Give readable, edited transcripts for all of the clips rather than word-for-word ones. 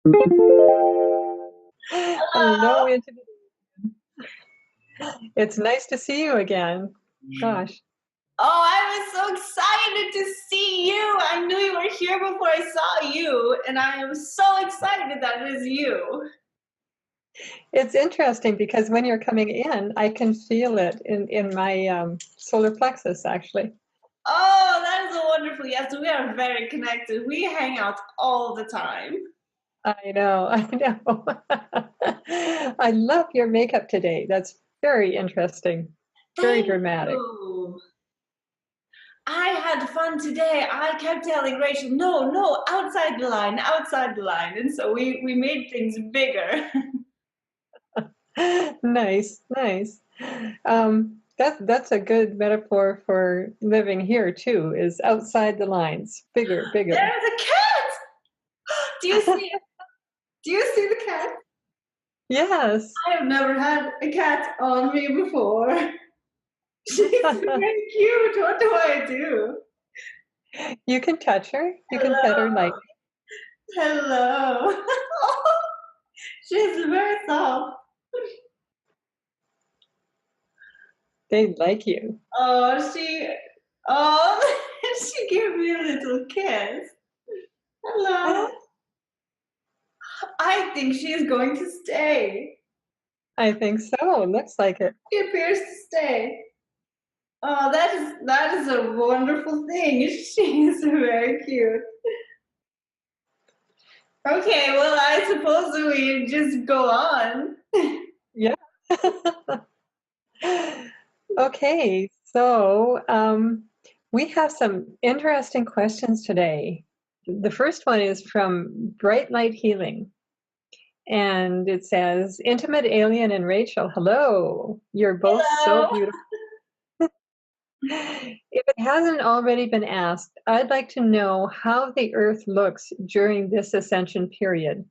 Hello, Hello. Intimate. It's nice to see you again. Gosh. Oh, I was so excited to see you. I knew you were here before I saw you, and I am so excited that it is you. It's interesting because when you're coming in, I can feel it in my solar plexus, actually. Oh, that is a wonderful. Yes, we are very connected. We hang out all the time. I know, I know. I love your makeup today. That's very interesting, very Thank dramatic. you. I had fun today. I kept telling Rachel, no, no, outside the line, outside the line. And so we made things bigger. Nice, nice. That's a good metaphor for living here too, is outside the lines, bigger, bigger. There's a cat. Do you see it? Do you see the cat? Yes. I have never had a cat on me before. She's very cute. What do I do? You can touch her. You can pet her Hello. lightly. Hello. She's very soft. They like you. Oh, oh, she gave me a little kiss. Hello. I think she is going to stay. I think so. Looks like it. She appears to stay. Oh, that is a wonderful thing. She's very cute. Okay, well, I suppose we just go on. Yeah. Okay, so we have some interesting questions today. The first one is from Bright Light Healing. And it says, Intimate Alien and Rachel, hello. You're both so Hello. beautiful. If it hasn't already been asked, I'd like to know how the Earth looks during this ascension period.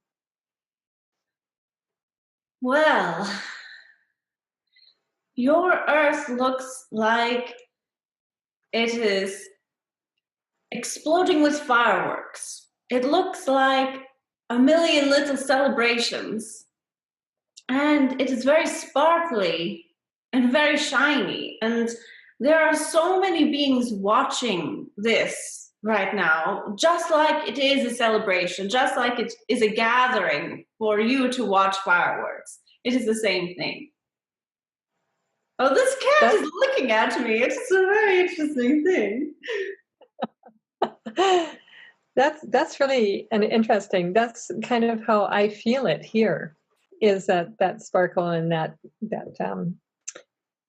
Well, your Earth looks like it is exploding with fireworks. It looks like a million little celebrations. And it is very sparkly and very shiny. And there are so many beings watching this right now, just like it is a celebration, just like it is a gathering for you to watch fireworks. It is the same thing. Oh, this cat is looking at me. It's a very interesting thing. That's really an interesting. That's kind of how I feel it here, is that sparkle and that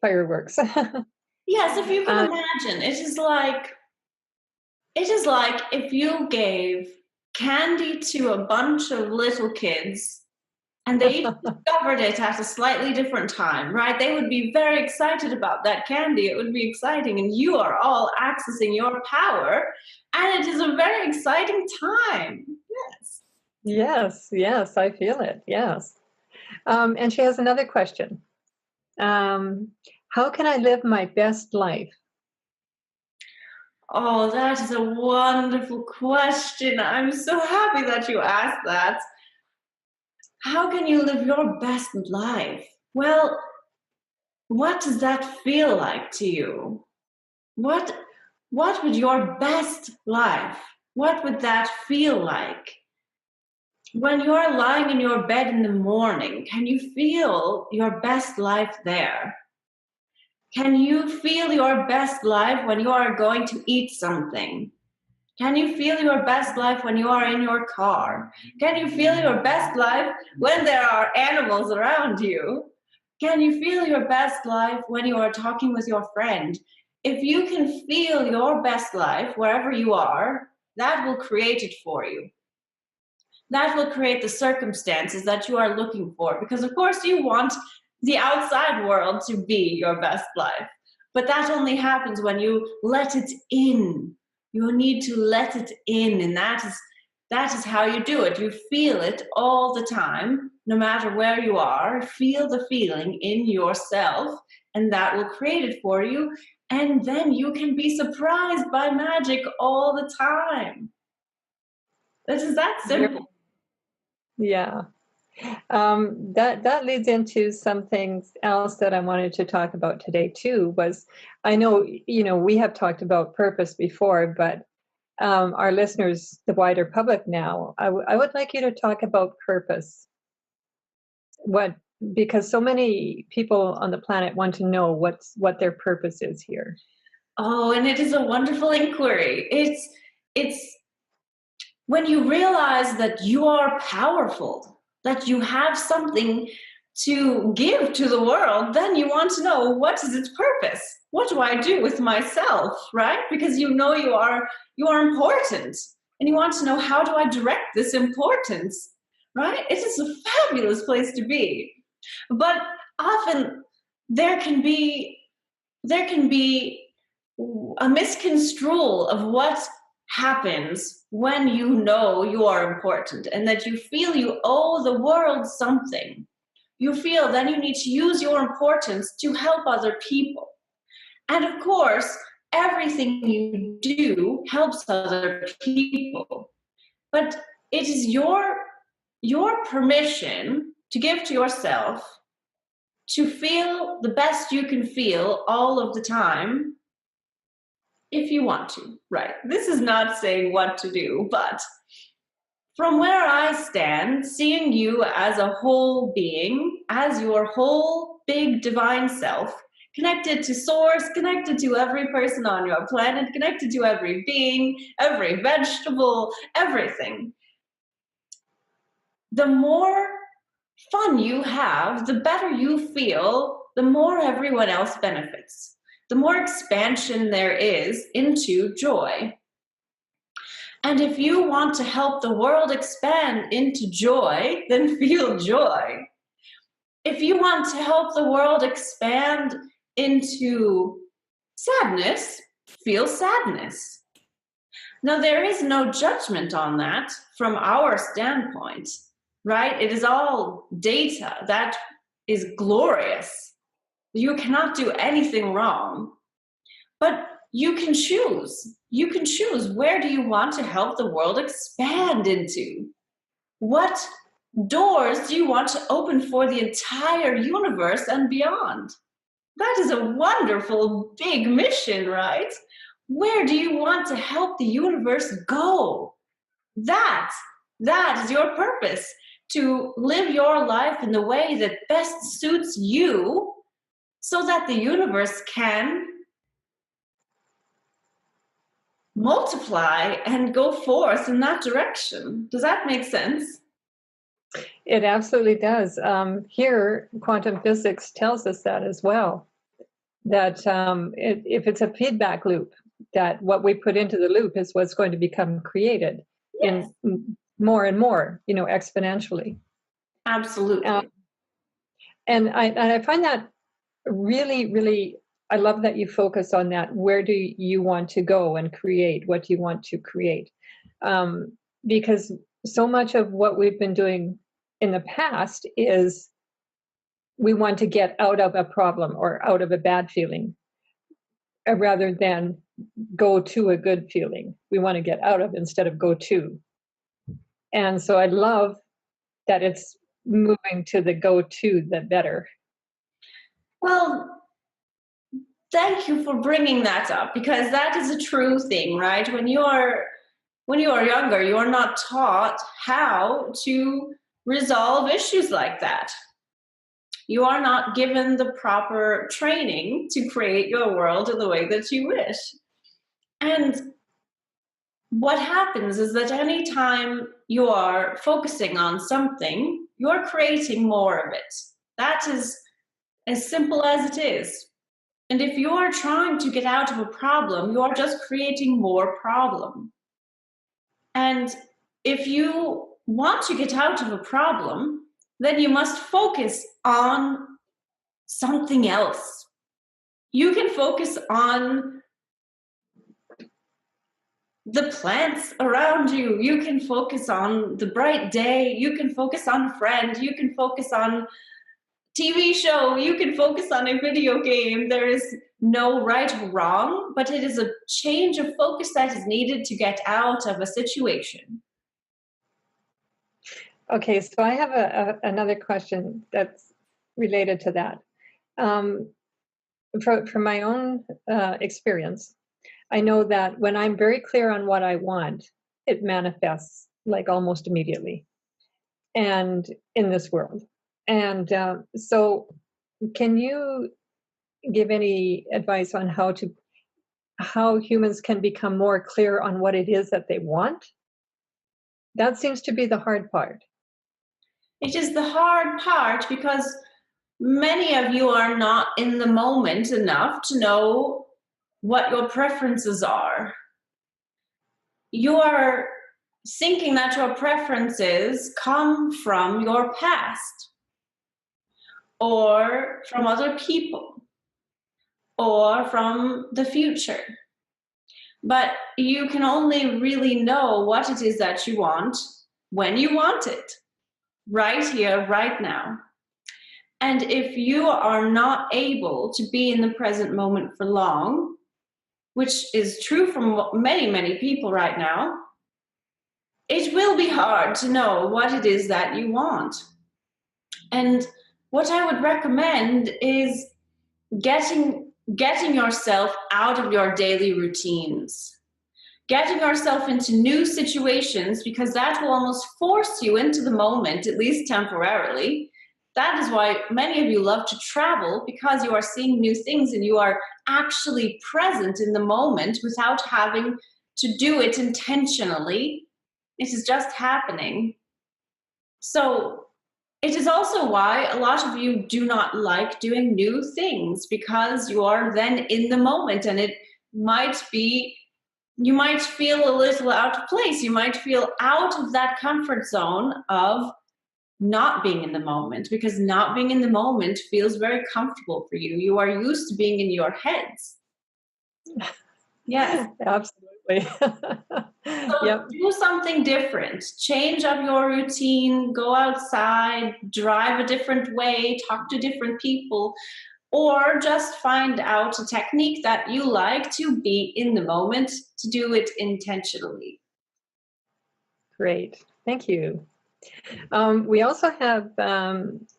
fireworks. Yes, if you can imagine, it is like if you gave candy to a bunch of little kids and they each discovered it at a slightly different time, right? They would be very excited about that candy. It would be exciting, and you are all accessing your power, and it is a very exciting time. Yes. Yes, I feel it. Yes. And she has another question. How can I live my best life? Oh, that is a wonderful question. I'm so happy that you asked that. How can you live your best life? Well, what does that feel like to you? What would your best life, what would that feel like? When you're lying in your bed in the morning, can you feel your best life there? Can you feel your best life when you are going to eat something? Can you feel your best life when you are in your car? Can you feel your best life when there are animals around you? Can you feel your best life when you are talking with your friend? If you can feel your best life wherever you are, that will create it for you. That will create the circumstances that you are looking for. Because, of course, you want the outside world to be your best life. But that only happens when you let it in. You need to let it in, and that is how you do it. You feel it all the time, no matter where you are. Feel the feeling in yourself, and that will create it for you. And then you can be surprised by magic all the time. This is that simple. Yeah. That leads into some things else that I wanted to talk about today too. Was I know we have talked about purpose before, but our listeners, the wider public now, I would like you to talk about purpose. What Because so many people on the planet want to know what their purpose is here. Oh, and it is a wonderful inquiry. It's when you realize that you are powerful, that you have something to give to the world, then you want to know, what is its purpose? What do I do with myself, right? Because you know you are important, and you want to know, how do I direct this importance, right? It is a fabulous place to be. But often there can be there can be a misconstrual of what happens when you know you are important and that you feel you owe the world something. You feel then you need to use your importance to help other people. And of course, everything you do helps other people. But it is your permission to give to yourself to feel the best you can feel all of the time, if you want to, right? This is not saying what to do, but from where I stand, seeing you as a whole being, as your whole big divine self, connected to source, connected to every person on your planet, connected to every being, every vegetable, everything, the more fun you have, the better you feel, the more everyone else benefits, the more expansion there is into joy. And if you want to help the world expand into joy, then feel joy. If you want to help the world expand into sadness, feel sadness. Now, there is no judgment on that from our standpoint, right? It is all data. That is glorious. You cannot do anything wrong. But you can choose. You can choose, where do you want to help the world expand into? What doors do you want to open for the entire universe and beyond? That is a wonderful big mission, right? Where do you want to help the universe go? That is your purpose, to live your life in the way that best suits you, so that the universe can multiply and go forth in that direction. Does that make sense? It absolutely does. Here, quantum physics tells us that as well. That if it's a feedback loop, that what we put into the loop is what's going to become created Yes. in more and more, exponentially. Absolutely. And I find that really, really, I love that you focus on that. Where do you want to go and create? What do you want to create? Because so much of what we've been doing in the past is we want to get out of a problem or out of a bad feeling, rather than go to a good feeling. We want to get out of instead of go to. And so I love that it's moving to the go to, the better. Well, thank you for bringing that up, because that is a true thing, right? When you are younger, you are not taught how to resolve issues like that. You are not given the proper training to create your world in the way that you wish. And what happens is that anytime you are focusing on something, you're creating more of it. That is as simple as it is. And if you are trying to get out of a problem, you are just creating more problem. And if you want to get out of a problem, then you must focus on something else. You can focus on the plants around you. You can focus on the bright day. You can focus on a friend. You can focus on TV show. You can focus on a video game. There is no right or wrong, but it is a change of focus that is needed to get out of a situation. Okay, so I have another question that's related to that. Um, from my own experience, I know that when I'm very clear on what I want, it manifests like almost immediately, and in this world. And so, can you give any advice on how humans can become more clear on what it is that they want? That seems to be the hard part. It is the hard part because many of you are not in the moment enough to know what your preferences are. You are thinking that your preferences come from your past or from other people or from the future. But you can only really know what it is that you want when you want it, right here, right now. And if you are not able to be in the present moment for long, which is true for many, many people right now, it will be hard to know what it is that you want. And what I would recommend is getting yourself out of your daily routines, getting yourself into new situations, because that will almost force you into the moment, at least temporarily. That is why many of you love to travel, because you are seeing new things and you are actually present in the moment without having to do it intentionally. It is just happening. So it is also why a lot of you do not like doing new things, because you are then in the moment, and it might be, you might feel a little out of place. You might feel out of that comfort zone of not being in the moment, because not being in the moment feels very comfortable for you. You are used to being in your heads. Yes. Absolutely. So Yep. do something different. Change up your routine, go outside, drive a different way, talk to different people, or just find out a technique that you like to be in the moment, to do it intentionally. Great. Thank you. We also have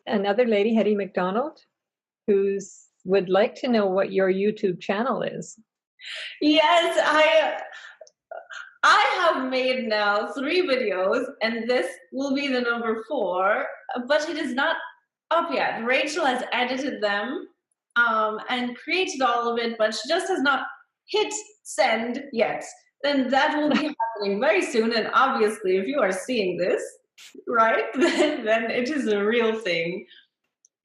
another lady, Hetty MacDonald, who's would like to know what your YouTube channel is. Yes, I have made now 3 videos, and this will be the number 4, but it is not up yet. Rachel has edited them and created all of it, but she just has not hit send yet. Then that will be happening very soon, and obviously, if you are seeing this, right, then it is a real thing.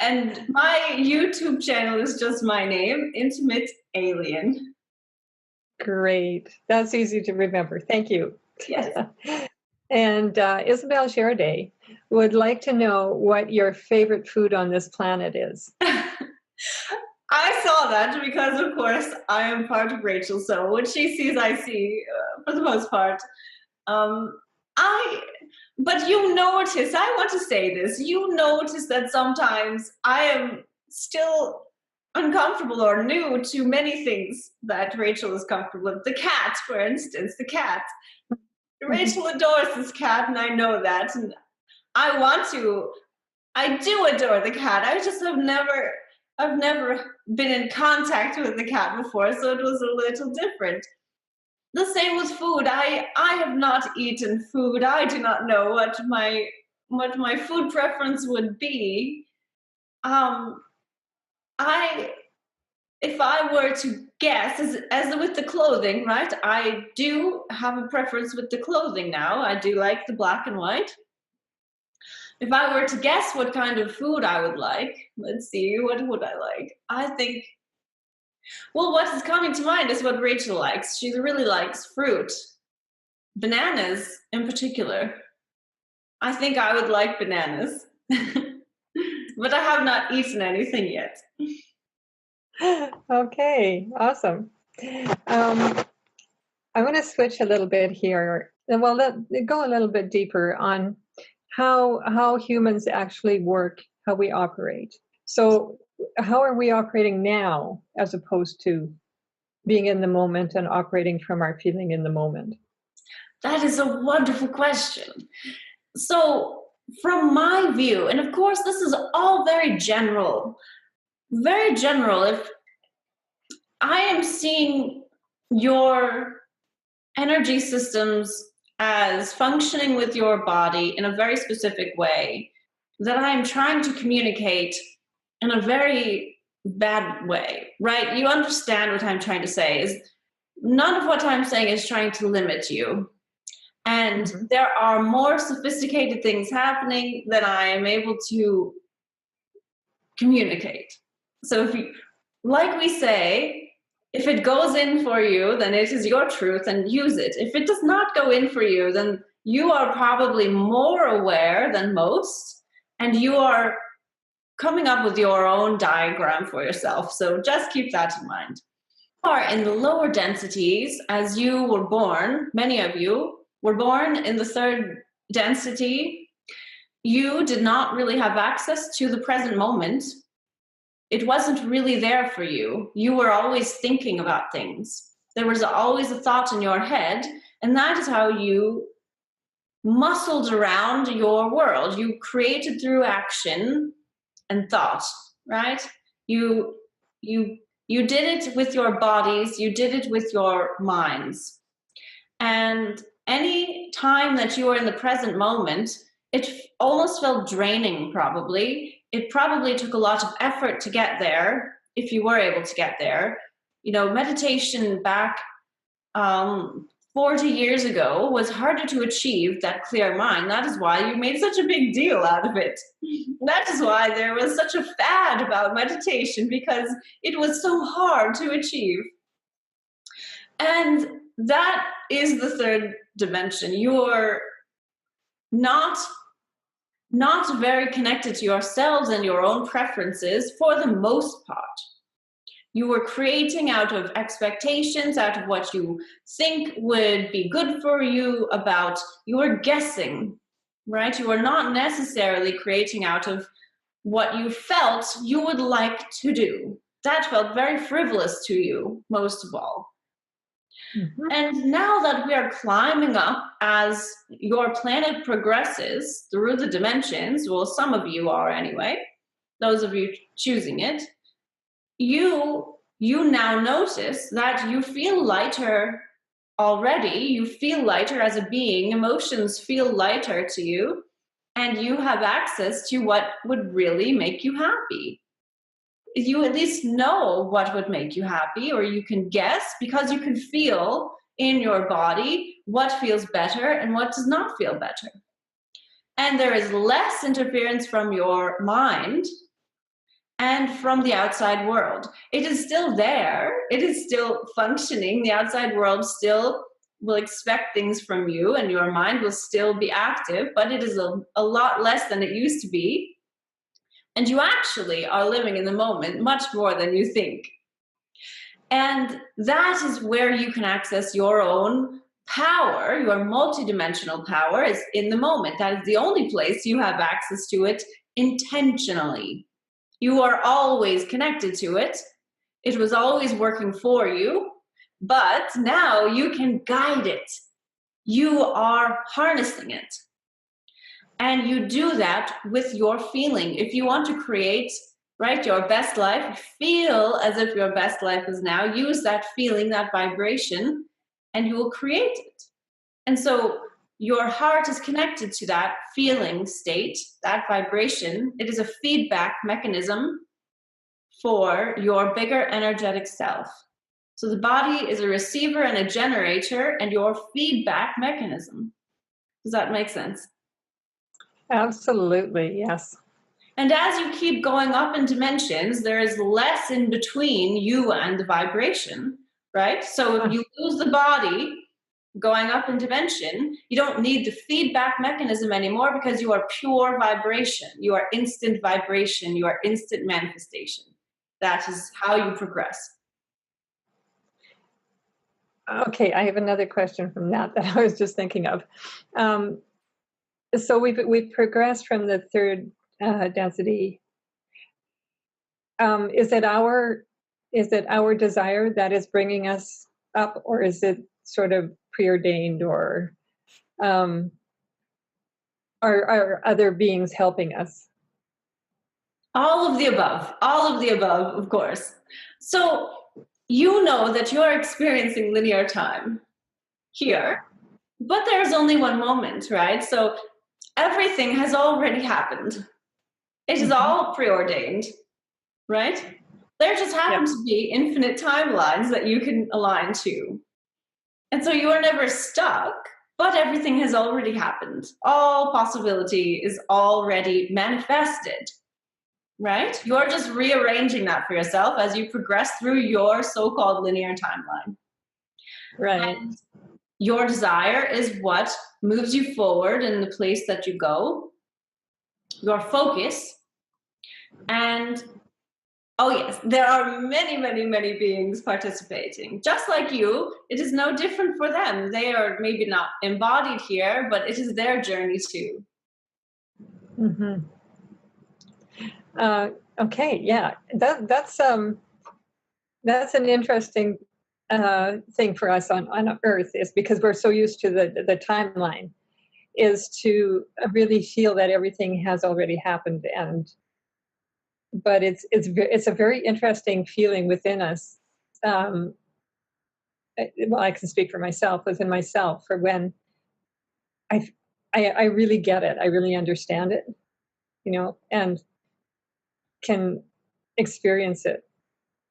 And my YouTube channel is just my name, Inimate Alien. Great. That's easy to remember. Thank you. Yes. And Isabelle Giroday would like to know what your favorite food on this planet is. I saw that because, of course, I am part of Rachel. So what she sees, I see for the most part. Um, but you notice, I want to say this, you notice that sometimes I am still uncomfortable or new to many things that Rachel is comfortable with. The cat, for instance, the cat. Rachel adores this cat, and I know that. And I do adore the cat. I've never been in contact with the cat before, so it was a little different. The same with food. I have not eaten food. I do not know what my food preference would be. Um, I If I were to guess, as with the clothing, right? I do have a preference with the clothing now. I do like the black and white. If I were to guess what kind of food I would like, let's see, what would I like? I think, well, what is coming to mind is what Rachel likes. She really likes fruit, bananas in particular. I think I would like bananas, but I have not eaten anything yet. Okay, awesome. I want to switch a little bit here. Well, go a little bit deeper on how humans actually work, how we operate. So, how are we operating now as opposed to being in the moment and operating from our feeling in the moment? That is a wonderful question. So from my view, and of course, this is all very general, very general. If I am seeing your energy systems as functioning with your body in a very specific way, that I am trying to communicate in a very bad way, right? You understand what I'm trying to say is none of what I'm saying is trying to limit you. And Mhm. there are more sophisticated things happening that I am able to communicate. So if you, like we say, if it goes in for you, then it is your truth and use it. If it does not go in for you, then you are probably more aware than most, and you are coming up with your own diagram for yourself. So just keep that in mind. Are in the lower densities, as you were born, many of you were born in the third density, you did not really have access to the present moment. It wasn't really there for you. You were always thinking about things. There was always a thought in your head, and that is how you muscled around your world. You created through action and thought, right? You you you did it with your bodies, you did it with your minds. And any time that you were in the present moment, it almost felt draining, probably. It probably took a lot of effort to get there, if you were able to get there. You know, meditation back 40 years ago was harder to achieve that clear mind. That is why you made such a big deal out of it. That is why there was such a fad about meditation, because it was so hard to achieve. And that is the third dimension. You're not not very connected to yourselves and your own preferences for the most part. You were creating out of expectations, out of what you think would be good for you, about you were guessing, right? You were not necessarily creating out of what you felt you would like to do. That felt very frivolous to you, most of all. Mhm. And now that we are climbing up as your planet progresses through the dimensions, well, some of you are anyway, those of you choosing it, you now notice that you feel lighter already. You feel lighter as a being, emotions feel lighter to you, and you have access to what would really make you happy. You at least know what would make you happy, or you can guess because you can feel in your body what feels better and what does not feel better. And there is less interference from your mind and from the outside world. It is still there, it is still functioning. The outside world still will expect things from you, and your mind will still be active, but it is a lot less than it used to be. And you actually are living in the moment much more than you think. And that is where you can access your own power. Your multidimensional power is in the moment. That is the only place you have access to it intentionally. You are always connected to it. It was always working for you, but now you can guide it. You are harnessing it. And you do that with your feeling. If you want to create, right, your best life, feel as if your best life is now. Use that feeling, that vibration, and you will create it. And so your heart is connected to that feeling state, that vibration. It is a feedback mechanism for your bigger energetic self. So the body is a receiver and a generator, and your feedback mechanism. Does that make sense? Absolutely, yes. And as you keep going up in dimensions, there is less in between you and the vibration, right? So if Uh, you lose the body going up in dimension, you don't need the feedback mechanism anymore, because you are pure vibration. You are instant vibration. You are instant manifestation. That is how you progress. Okay, I have another question from that I was just thinking of. Um, so we've progressed from the third density. Is it our desire that is bringing us up, or is it sort of preordained, or um, are other beings helping us? All of the above. All of the above, of course. So you know that you are experiencing linear time here, but there's only one moment, right? So everything has already happened. It is all preordained, right? There just happen to be infinite timelines that you can align to. And so you are never stuck, but everything has already happened. All possibility is already manifested, right? You're just rearranging that for yourself as you progress through your so-called linear timeline. Right. And your desire is what moves you forward in the place that you go, your focus. And oh, yes, there are many, many, many beings participating. Just like you, it is no different for them. They are maybe not embodied here, but it is their journey too. Okay, yeah, that's an interesting thing for us on Earth, is because we're so used to the timeline, is to really feel that everything has already happened, but it's a very interesting feeling within us. Well, I can speak for myself, within myself, for when I I really get it, I really understand it, and can experience it,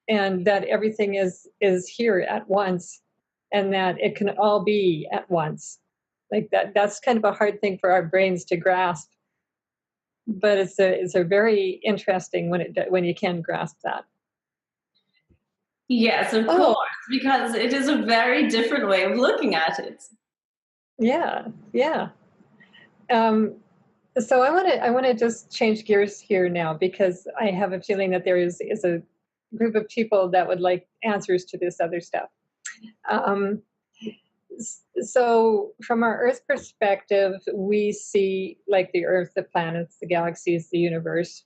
and that everything is here at once, and that it can all be at once. Like that's kind of a hard thing for our brains to grasp, but it's a very interesting when you can grasp that. Yes, of Oh, course, because it is a very different way of looking at it. yeah, yeah. um, so I want to just change gears here now, because I have a feeling that there is a group of people that would like answers to this other stuff. um, so from our Earth perspective, we see like the Earth, the planets, the galaxies, the universe.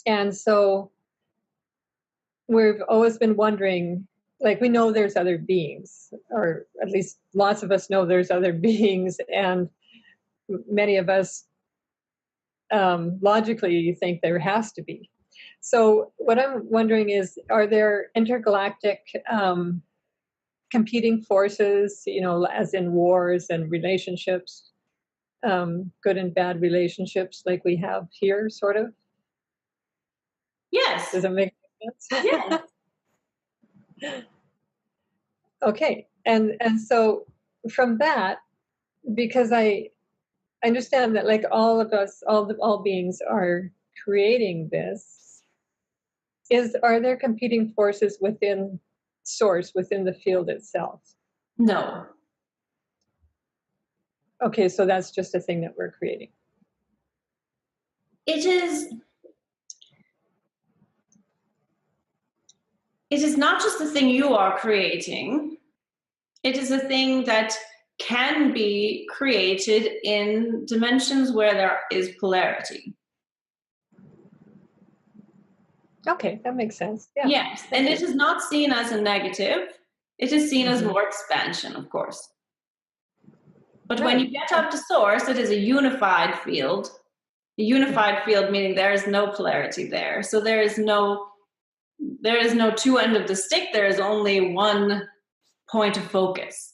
And so we've always been wondering, like, we know there's other beings, or at least lots of us know there's other beings, and many of us logically think there has to be. So what I'm wondering is, are there intergalactic competing forces, as in wars and relationships, good and bad relationships like we have here, sort of? Yes, Does it make sense? yes. Okay, and so from that, because I understand that, like, all of us, all beings are creating this. Are there competing forces within source, within the field itself? No. Okay, so that's just a thing that we're creating. It is not just the thing you are creating. It is a thing that can be created in dimensions where there is polarity. Okay, that makes sense. Yeah. Yes, and Thank you. it is not seen as a negative. It is seen as Mhm. more expansion, of course. But when you Right. get up to source, it is a unified field. A unified field meaning there is no polarity there. So there is no two end of the stick. There is only one point of focus.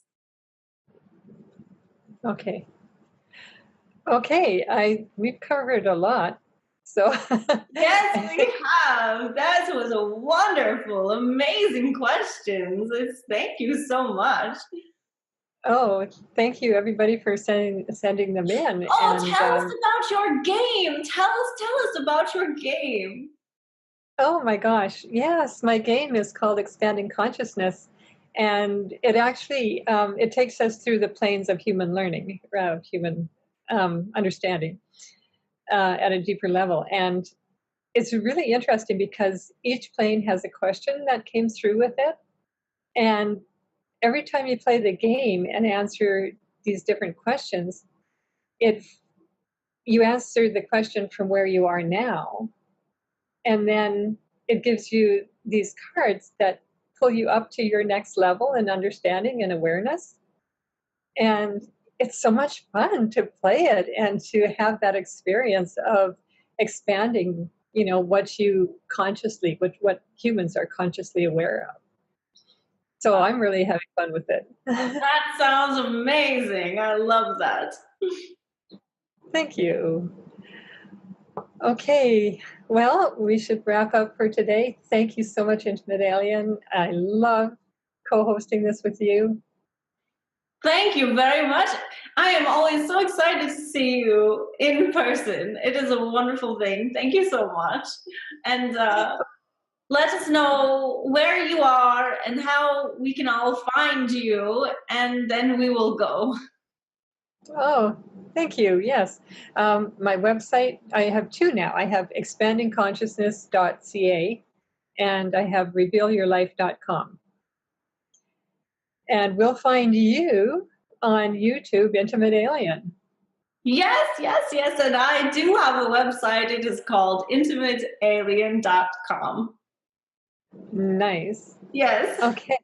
Okay. Okay, we've covered a lot. So Yes, I we think, have. That was a wonderful, amazing questions. Thank you so much. oh, thank you everybody for sending them in. Oh, And tell us about your game. Tell us about your game. oh my gosh, yes, my game is called Expanding Consciousness, and it actually it takes us through the planes of human learning, of human understanding at a deeper level. And it's really interesting because each plane has a question that came through with it. And every time you play the game and answer these different questions, it you answer the question from where you are now, and then it gives you these cards that pull you up to your next level in understanding and awareness. And it's so much fun to play it and to have that experience of expanding, what you consciously, what humans are consciously aware of. So I'm really having fun with it. That sounds amazing. I love that. Thank you. Okay, well, we should wrap up for today. Thank you so much, Intimate Alien. I love co-hosting this with you. Thank you very much. I am always so excited to see you in person. It is a wonderful thing. Thank you so much. And let us know where you are and how we can all find you, and then we will go. Oh, thank you. Yes. My website, I have two now. I have expandingconsciousness.ca and I have revealyourlife.com. And we'll find you on YouTube, Intimate Alien. Yes, yes, yes. And I do have a website. It is called intimatealien.com. Nice. Yes. Okay.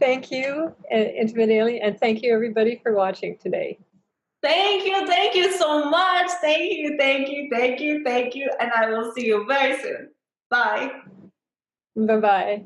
Thank you, Intimate Alien, and thank you, everybody, for watching today. Thank you so much. Thank you, thank you, thank you, thank you. And I will see you very soon. Bye. Bye-bye.